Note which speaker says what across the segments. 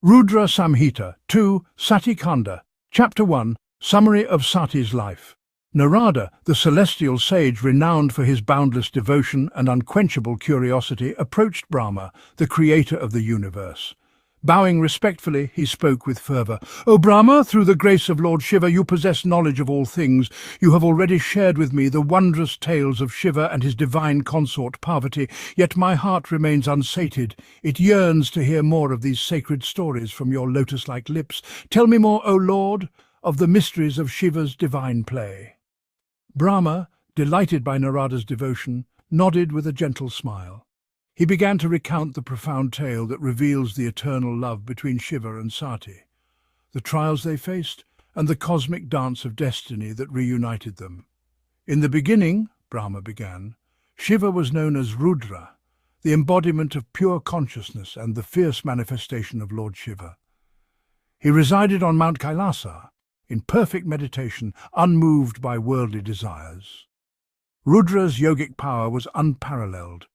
Speaker 1: Rudra Samhita 2, Sati Kanda, Chapter 1, Summary of Sati's Life. Narada, the celestial sage renowned for his boundless devotion and unquenchable curiosity, approached Brahma, the creator of the universe. Bowing respectfully, he spoke with fervor. "O Brahma, through the grace of Lord Shiva, you possess knowledge of all things. You have already shared with me the wondrous tales of Shiva and his divine consort Parvati, yet my heart remains unsated. It yearns to hear more of these sacred stories from your lotus-like lips. Tell me more, O Lord, of the mysteries of Shiva's divine play." Brahma, delighted by Narada's devotion, nodded with a gentle smile. He began to recount the profound tale that reveals the eternal love between Shiva and Sati, the trials they faced, and the cosmic dance of destiny that reunited them. In the beginning, Brahma began, Shiva was known as Rudra, the embodiment of pure consciousness and the fierce manifestation of Lord Shiva. He resided on Mount Kailasa, in perfect meditation, unmoved by worldly desires. Rudra's yogic power was unparalleled,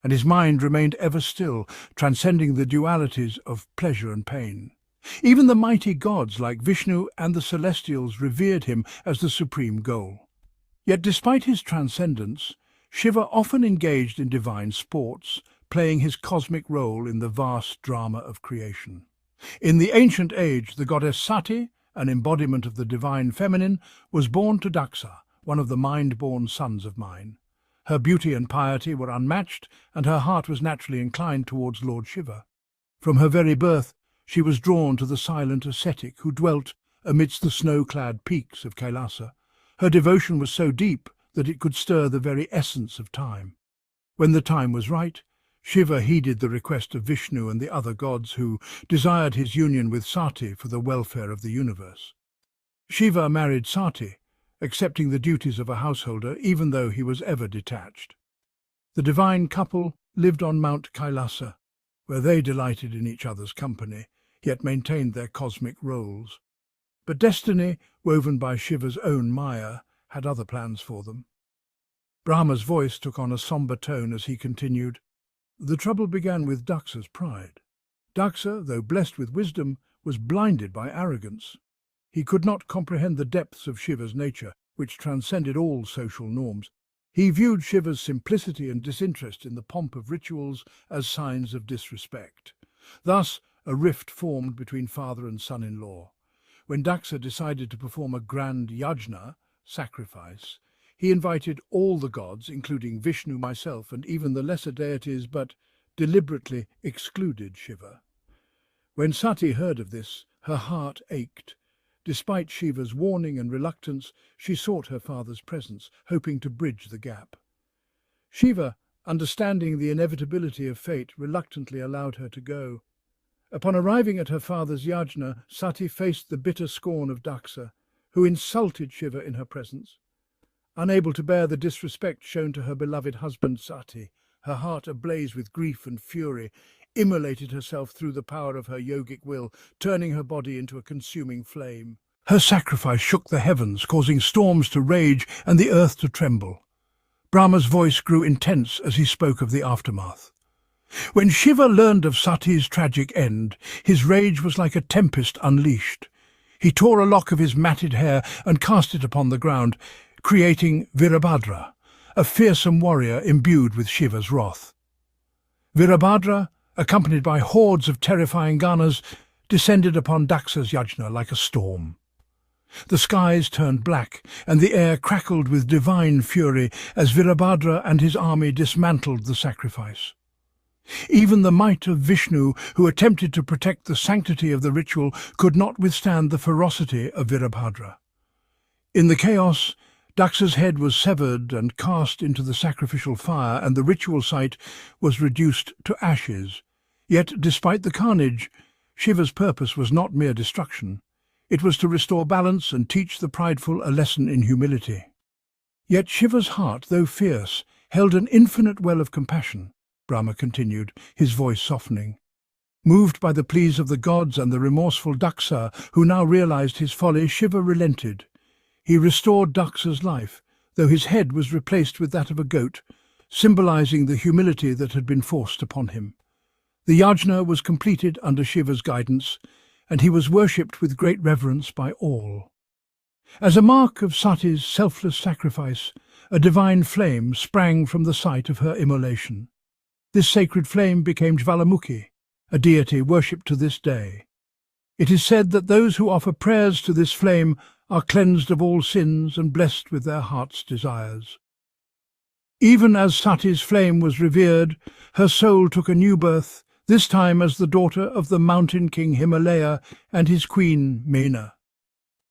Speaker 1: and his mind remained ever still, transcending the dualities of pleasure and pain. Even the mighty gods like Vishnu and the celestials revered him as the supreme goal. Yet despite his transcendence, Shiva often engaged in divine sports, playing his cosmic role in the vast drama of creation. In the ancient age, the goddess Sati, an embodiment of the divine feminine, was born to Daksa, one of the mind-born sons of mine. Her beauty and piety were unmatched, and her heart was naturally inclined towards Lord Shiva. From her very birth, she was drawn to the silent ascetic who dwelt amidst the snow-clad peaks of Kailasa. Her devotion was so deep that it could stir the very essence of time. When the time was right, Shiva heeded the request of Vishnu and the other gods who desired his union with Sati for the welfare of the universe. Shiva married Sati, accepting the duties of a householder even though he was ever detached. The divine couple lived on Mount Kailasa, where they delighted in each other's company, yet maintained their cosmic roles. But destiny, woven by Shiva's own Maya, had other plans for them. Brahma's voice took on a somber tone as he continued. The trouble began with Daksa's pride. Daksa, though blessed with wisdom, was blinded by arrogance. He could not comprehend the depths of Shiva's nature, which transcended all social norms. He viewed Shiva's simplicity and disinterest in the pomp of rituals as signs of disrespect. Thus, a rift formed between father and son-in-law. When Daksa decided to perform a grand yajna, sacrifice, he invited all the gods, including Vishnu, myself, and even the lesser deities, but deliberately excluded Shiva. When Sati heard of this, her heart ached. Despite Shiva's warning and reluctance, she sought her father's presence, hoping to bridge the gap. Shiva, understanding the inevitability of fate, reluctantly allowed her to go. Upon arriving at her father's yajna, Sati faced the bitter scorn of Daksa, who insulted Shiva in her presence. Unable to bear the disrespect shown to her beloved husband Sati, her heart ablaze with grief and fury, immolated herself through the power of her yogic will, turning her body into a consuming flame. Her sacrifice shook the heavens, causing storms to rage and the earth to tremble. Brahma's voice grew intense as he spoke of the aftermath. When Shiva learned of Sati's tragic end, his rage was like a tempest unleashed. He tore a lock of his matted hair and cast it upon the ground, creating Virabhadra, a fearsome warrior imbued with Shiva's wrath. Virabhadra, accompanied by hordes of terrifying Ganas, descended upon Daksa's yajna like a storm. The skies turned black, and the air crackled with divine fury as Virabhadra and his army dismantled the sacrifice. Even the might of Vishnu, who attempted to protect the sanctity of the ritual, could not withstand the ferocity of Virabhadra. In the chaos, Daksa's head was severed and cast into the sacrificial fire, and the ritual site was reduced to ashes. Yet, despite the carnage, Shiva's purpose was not mere destruction. It was to restore balance and teach the prideful a lesson in humility. Yet Shiva's heart, though fierce, held an infinite well of compassion, Brahma continued, his voice softening. Moved by the pleas of the gods and the remorseful Daksa, who now realized his folly, Shiva relented. He restored Daksa's life, though his head was replaced with that of a goat, symbolizing the humility that had been forced upon him. The yajna was completed under Shiva's guidance, and he was worshipped with great reverence by all. As a mark of Sati's selfless sacrifice, a divine flame sprang from the site of her immolation. This sacred flame became Jvalamukhi, a deity worshipped to this day. It is said that those who offer prayers to this flame are cleansed of all sins and blessed with their heart's desires. Even as Sati's flame was revered, her soul took a new birth, this time as the daughter of the mountain king Himalaya and his queen Mena.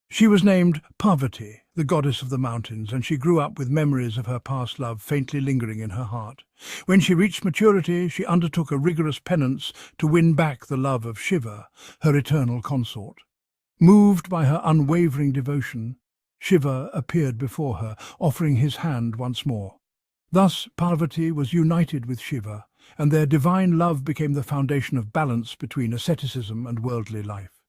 Speaker 1: She was named Parvati, the goddess of the mountains, and she grew up with memories of her past love faintly lingering in her heart. When she reached maturity, she undertook a rigorous penance to win back the love of Shiva, her eternal consort. Moved by her unwavering devotion, Shiva appeared before her, offering his hand once more. Thus Parvati was united with Shiva, and their divine love became the foundation of balance between asceticism and worldly life.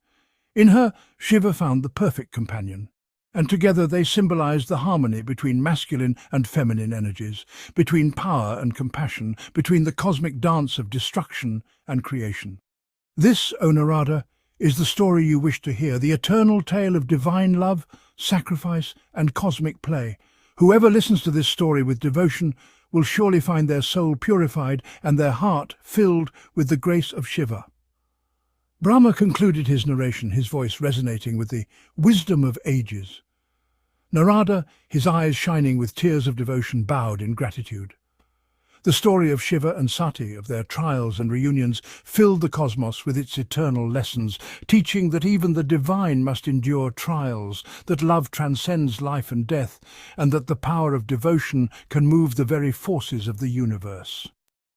Speaker 1: In her, Shiva found the perfect companion, and together they symbolized the harmony between masculine and feminine energies, between power and compassion, between the cosmic dance of destruction and creation. This, O Narada, is the story you wish to hear, the eternal tale of divine love, sacrifice, and cosmic play. Whoever listens to this story with devotion will surely find their soul purified and their heart filled with the grace of Shiva. Brahma concluded his narration, his voice resonating with the wisdom of ages. Narada, his eyes shining with tears of devotion, bowed in gratitude. The story of Shiva and Sati, of their trials and reunions, filled the cosmos with its eternal lessons, teaching that even the divine must endure trials, that love transcends life and death, and that the power of devotion can move the very forces of the universe.